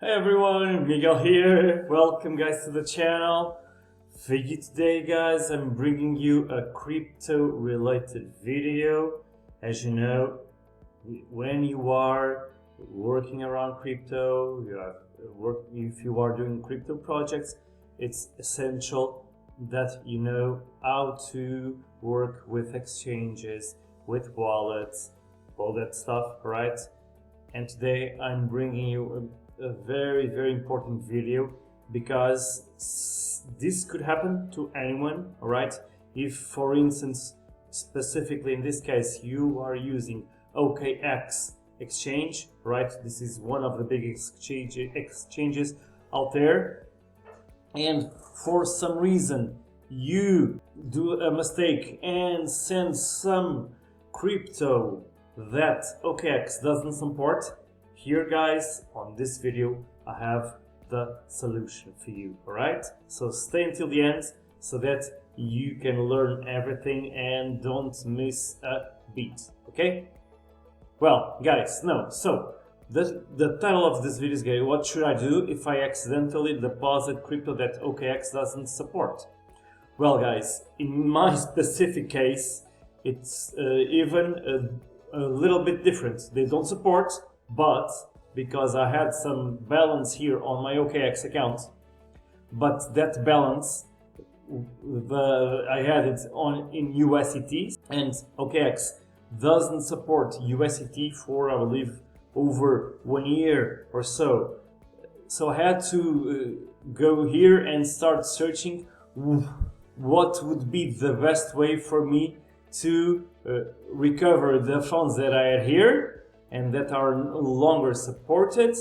Hey everyone, Miguel here. Welcome guys to the channel. For you today guys, I'm bringing you a crypto related video. As you know, when you are working around crypto, if you are doing crypto projects, it's essential that you know how to work with exchanges, with wallets, all that stuff, right? And today I'm bringing you a very important video because this could happen to anyone, all right? If, for instance, specifically in this case, you are using OKX exchange, right? This is one of the big exchanges out there, and for some reason you do a mistake and send some crypto that OKX doesn't support. Here guys, on this video I have the solution for you, alright? So stay until the end so that you can learn everything and don't miss a beat, okay? Well guys, so the title of this video is what should I do if I accidentally deposit crypto that OKX doesn't support? Well guys, in my specific case it's even a little bit different. They don't support, but because I had some balance here on my OKX account, but that balance I had it in USDT, and OKX doesn't support USDT for I believe over 1 year or so. So I had to go here and start searching what would be the best way for me to recover the funds that I had here and that are no longer supported.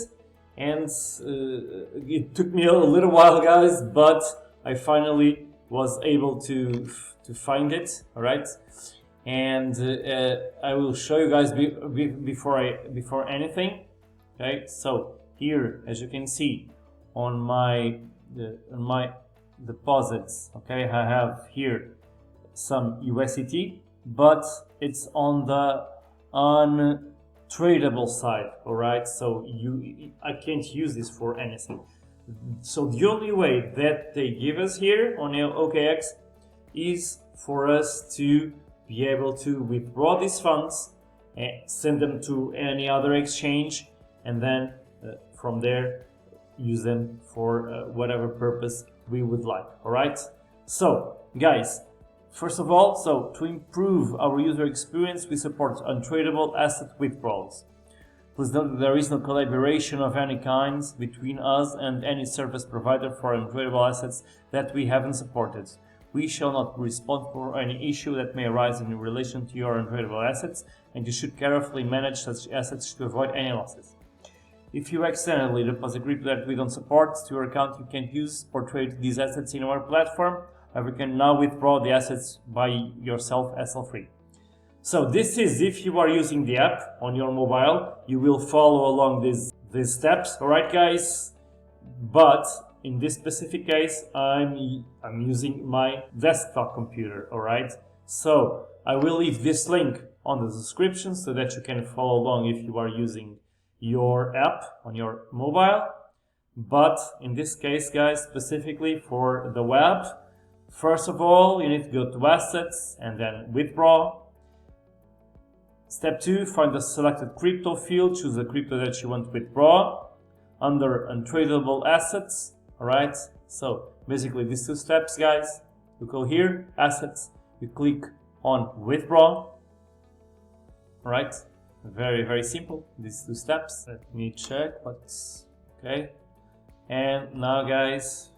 And it took me a little while guys, but I finally was able to find it, all right? And I will show you guys before anything, okay? So here, as you can see on my deposits, okay, I have here some USDT, but it's on the untradable side, all right? So I can't use this for anything. So the only way that they give us here on OKX is for us to be able to withdraw these funds and send them to any other exchange, and then from there use them for whatever purpose we would like, all right? So guys, first of all, so to improve our user experience, we support untradable asset withdrawals. Please note that there is no collaboration of any kind between us and any service provider for untradable assets that we haven't supported. We shall not respond for any issue that may arise in relation to your untradable assets, and you should carefully manage such assets to avoid any losses. If you accidentally deposit crypto that we don't support to your account, you can't use or trade these assets in our platform. You can now withdraw the assets by yourself hassle-free. So this is if you are using the app on your mobile, you will follow along these steps, all right guys? But in this specific case, I'm using my desktop computer, all right? So I will leave this link on the description so that you can follow along if you are using your app on your mobile. But in this case guys, specifically for the web, first of all, you need to go to Assets and then Withdraw. Step 2, find the selected crypto field, choose the crypto that you want to withdraw. Under Untradable Assets, alright? So basically these two steps guys, you go here, Assets, you click on Withdraw, alright? Very simple, these two steps. Let me check what's okay. And now guys,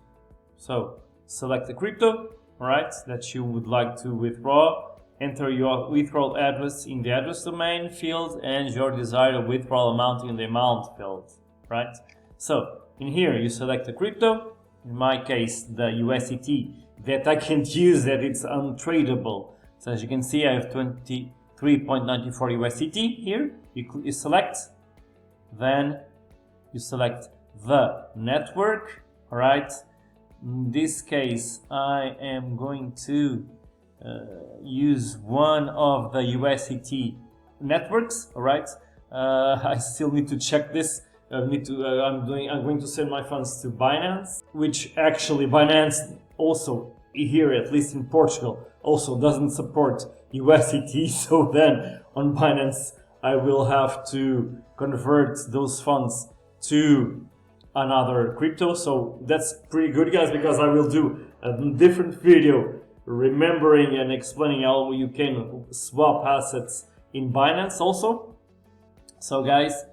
so select the crypto, alright, that you would like to withdraw. Enter your withdrawal address in the address domain field and your desired withdrawal amount in the amount field, right? So in here you select the crypto, in my case the USDT that I can't use, that it's untradable. So as you can see I have 23.94 USDT here. You select, then you select the network, alright? In this case, I am going to use one of the USDT networks, alright? I still need to check this I'm going to send my funds to Binance, which actually Binance also here, at least in Portugal, also doesn't support USDT. So then on Binance, I will have to convert those funds to another crypto. So that's pretty good, guys, because I will do a different video remembering and explaining how you can swap assets in Binance also. So guys,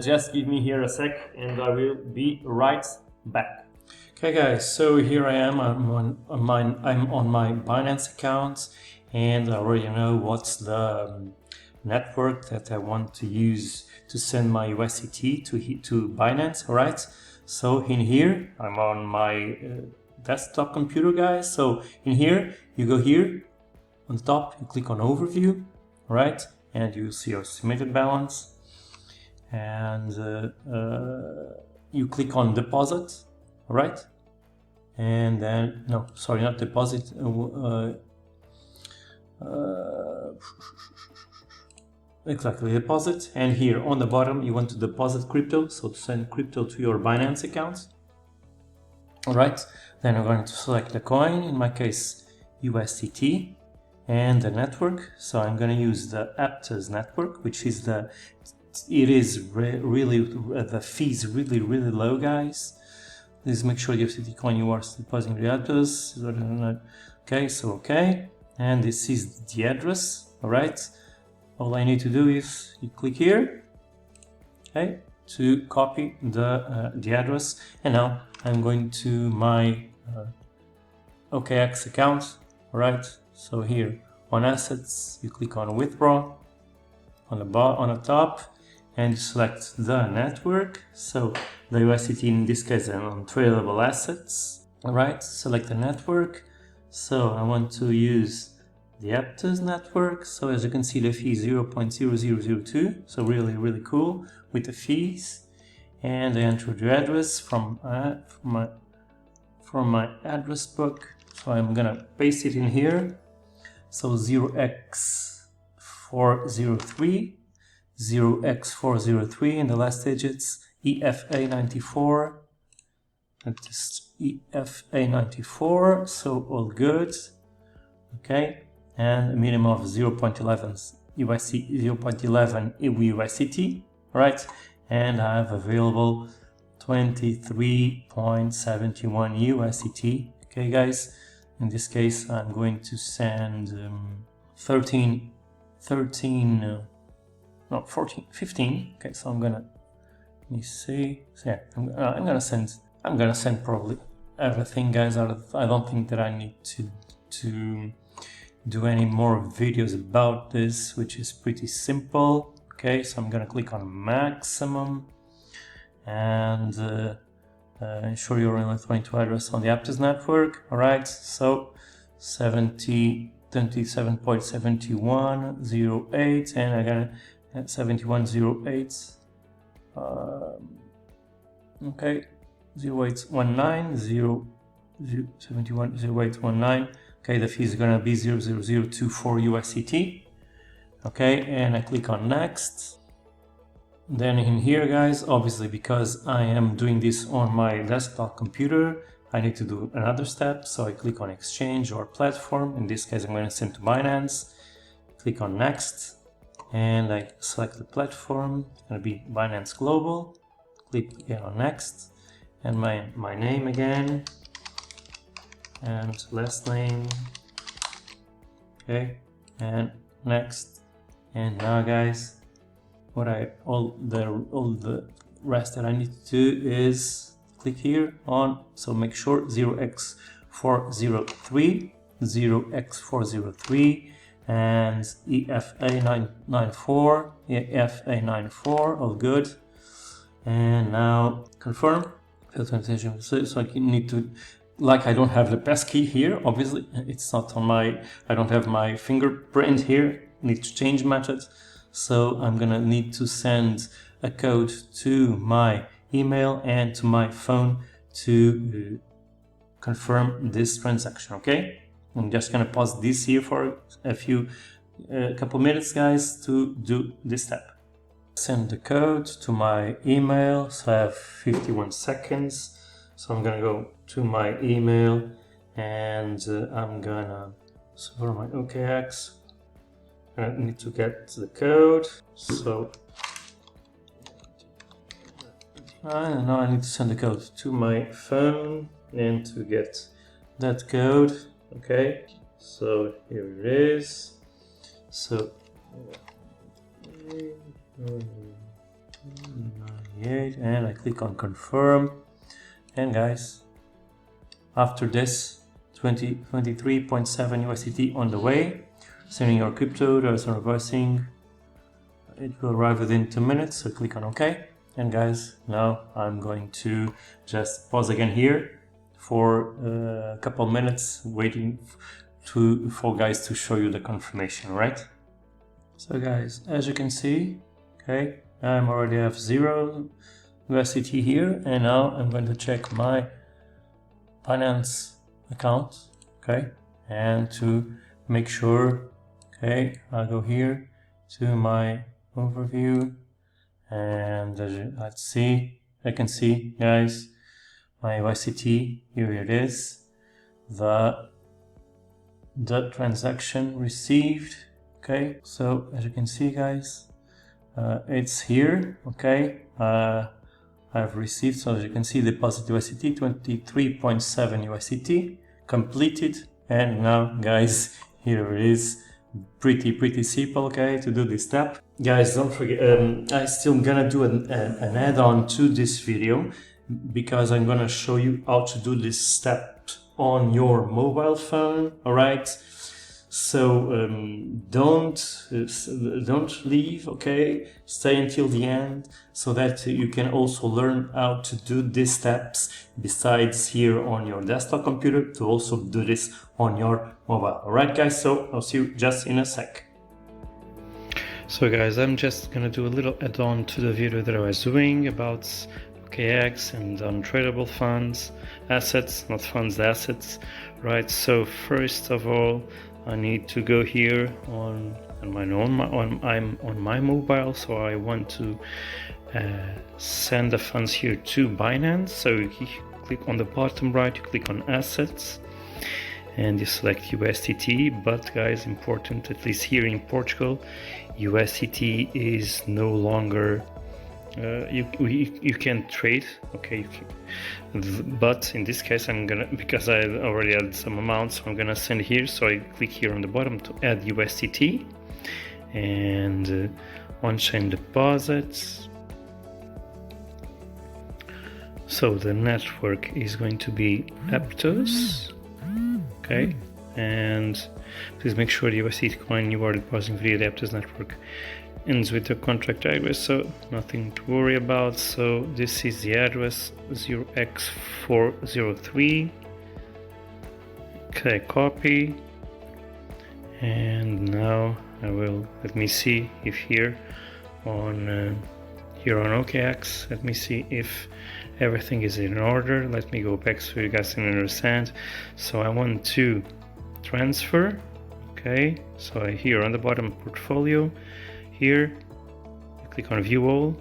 just give me here a sec and I will be right back. Okay guys, so here I am. I'm on my Bytnex account, and I already know what's the network that I want to use to send my USDT to Binance. All right. So in here, I'm on my desktop computer, guys. So in here, you go here on top, you click on Overview, all right, and you see your estimated balance, and you click on Deposit, all right. And then, no, sorry, not deposit, exactly, deposit. And here on the bottom, you want to deposit crypto, so to send crypto to your Binance account. All right, then I'm going to select the coin, in my case, USDT, and the network. So I'm going to use the Aptos network, which is the fees really low, guys. Please make sure the USDT coin you are depositing the address. Okay, so okay, and this is the address. All right, all I need to do is you click here, okay, to copy the address. And now I'm going to my OKX account. All right, so here on assets, you click on withdraw on the top, and select the network. So the USDT in this case are on tradable assets. All right, select the network. So I want to use the Aptos network. So as you can see, the fee is 0.0002. So really cool with the fees. And I enter the address from my address book. So I'm gonna paste it in here. So 0x403. 0x403 and the last digits EFA94. That is EFA94, so all good. Okay, and a minimum of 0.11 USDT, right? And I have available 23.71 USDT. Okay, guys, in this case, I'm going to send 15. Okay, so I'm gonna, let me see. So yeah, I'm gonna send probably everything, guys. I don't think that I need to do any more videos about this, which is pretty simple. Okay, so I'm gonna click on maximum and ensure your electronic address on the Aptos network. All right, so 27.7108, and I got at 7108, okay, 0819, 710819. Okay, the fee is gonna be 00024 USDT. Okay, and I click on next. Then in here, guys, obviously because I am doing this on my desktop computer, I need to do another step. So I click on exchange or platform. In this case, I'm going to send to Binance. Click on next, and I select the platform. It's going to be Binance Global. Click again on next, and my name again, and last name. Okay, and next. And now, guys, all the rest that I need to do is click here on, so make sure 0x403, 0x403, and EFA94, all good. And now confirm. So I need to, like, I don't have the passkey here, obviously, it's not on my, I don't have my fingerprint here, need to change method. So I'm gonna need to send a code to my email and to my phone to confirm this transaction. Okay, I'm just gonna pause this here for a couple minutes, guys, to do this step. Send the code to my email, so I have 51 seconds. So I'm gonna go to my email and I'm gonna, so for my OKX, I need to get the code. So now I need to send the code to my phone and to get that code. Okay, so here it is. So 98, and I click on confirm. And guys, after this, 23.7 USDT on the way. Sending your crypto, there's some reversing. It will arrive within 2 minutes, so click on OK. And guys, now I'm going to just pause again here for a couple minutes, waiting for guys to show you the confirmation, right? So guys, as you can see, okay, I'm already have 0 USDT here, and now I'm going to check my Bytnex account, okay, and to make sure, okay, I'll go here to my overview, and let's see, I can see, guys, my USDT, here it is, the transaction received, okay, so as you can see, guys, it's here, okay, I've received, so as you can see, deposit USDT, 23.7 USDT, completed, and now, guys, here it is, pretty simple, okay, to do this step. Guys, don't forget, I still gonna do an add-on to this video, because I'm gonna show you how to do this step on your mobile phone, alright? So don't leave, okay? Stay until the end so that you can also learn how to do these steps besides here on your desktop computer, to also do this on your mobile. Alright guys, so I'll see you just in a sec. So guys, I'm just gonna do a little add-on to the video that I was doing about OKX and untradeable funds, assets, not funds, assets, right? So first of all, I need to go here I'm on my mobile, so I want to send the funds here to Binance. So you click on the bottom right, you click on assets, and you select USDT. But guys, important, at least here in Portugal, USDT is no longer you can trade, okay, but in this case I'm gonna, because I already had some amounts, so I'm gonna send here. So I click here on the bottom to add USDT, and on-chain deposits. So the network is going to be Aptos, okay, and please make sure the USDT coin you are depositing via the Aptos network ends with the contract address, so nothing to worry about. So this is the address 0x403. Okay, copy, and now I will, let me see if here on OKX, let me see if everything is in order. Let me go back so you guys can understand. So I want to transfer, okay, so here on the bottom, portfolio, here you click on view all,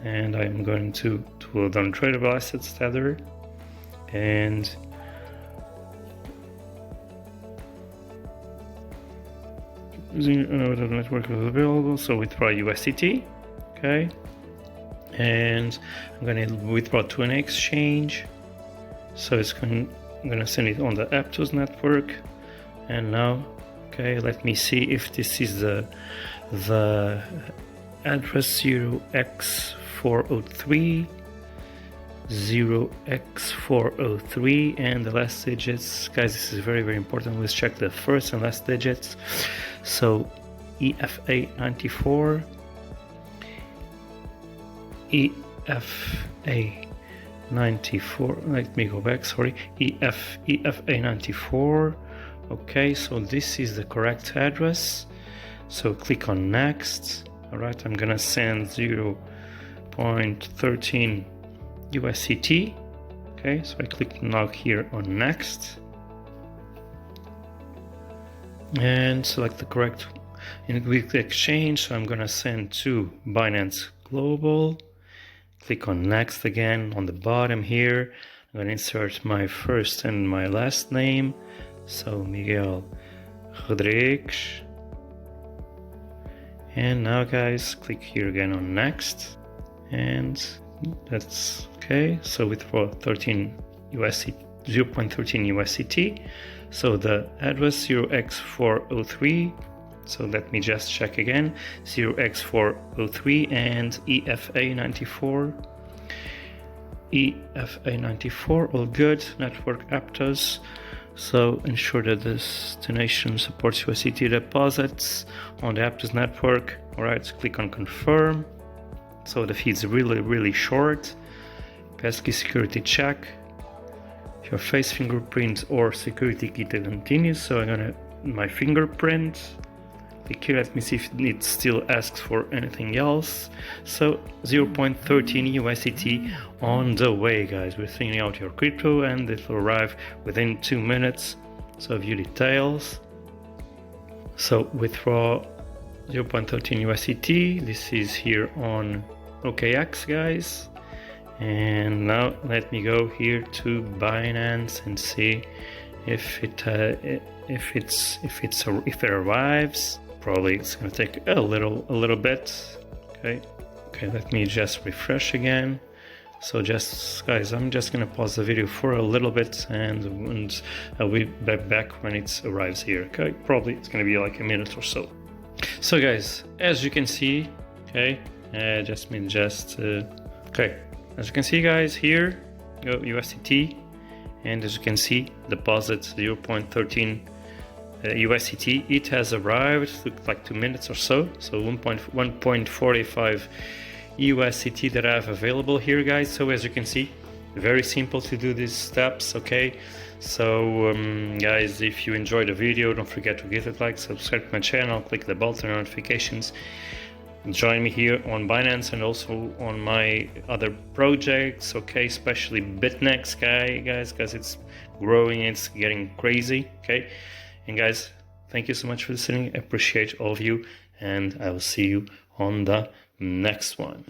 and I'm going to the untradeable assets tether, and the network is available, so withdraw USDT, okay, and I'm going to withdraw to an exchange, so I'm going to send it on the Aptos network. And now, okay, let me see if this is the address 0x403, and the last digits, guys, this is very important. Let's check the first and last digits. So EFA94, let me go back, sorry, EFA94. Okay, so this is the correct address, so click on next. All right, I'm gonna send 0.13 USDT. Okay, so I click now here on next and select the correct in quick exchange, so I'm gonna send to Binance Global. Click on next again on the bottom here. I'm gonna insert my first and my last name, so Miguel Rodrigues. And now guys, click here again on next, and that's okay. So withdraw 13 USD, 0.13 USDT. So the address 0x403. So let me just check again, 0x403 and EFA94. EFA94, all good. Network Aptos. So ensure that this destination supports USDT deposits on the Aptos network. Alright, click on confirm. So the feed's really short. Passkey security check. Your face fingerprint or security key to continue. So I'm gonna my fingerprint. Click here, let me see if it still asks for anything else. So 0.13 USDT on the way, guys. We're sending out your crypto and it will arrive within 2 minutes. So view details. So withdraw 0.13 USDT. This is here on OKX, guys. And now let me go here to Binance and see if it arrives. Probably it's gonna take a little bit. Okay, let me just refresh again. So just guys, I'm just gonna pause the video for a little bit and I'll be back when it arrives here. Okay, probably it's gonna be like a minute or so. So guys, as you can see, okay, as you can see guys, here go USDT, and as you can see, deposit 0.13 USDT. It has arrived, took like 2 minutes or so. So 1.45 USDT that I have available here, guys. So as you can see, very simple to do these steps. Okay, so guys, if you enjoyed the video, don't forget to give it a like, subscribe to my channel, click the bell to notifications. Join me here on Binance and also on my other projects, okay, especially Bytnex, guys, because it's growing, it's getting crazy. Okay, and guys, thank you so much for listening. I appreciate all of you, and I will see you on the next one.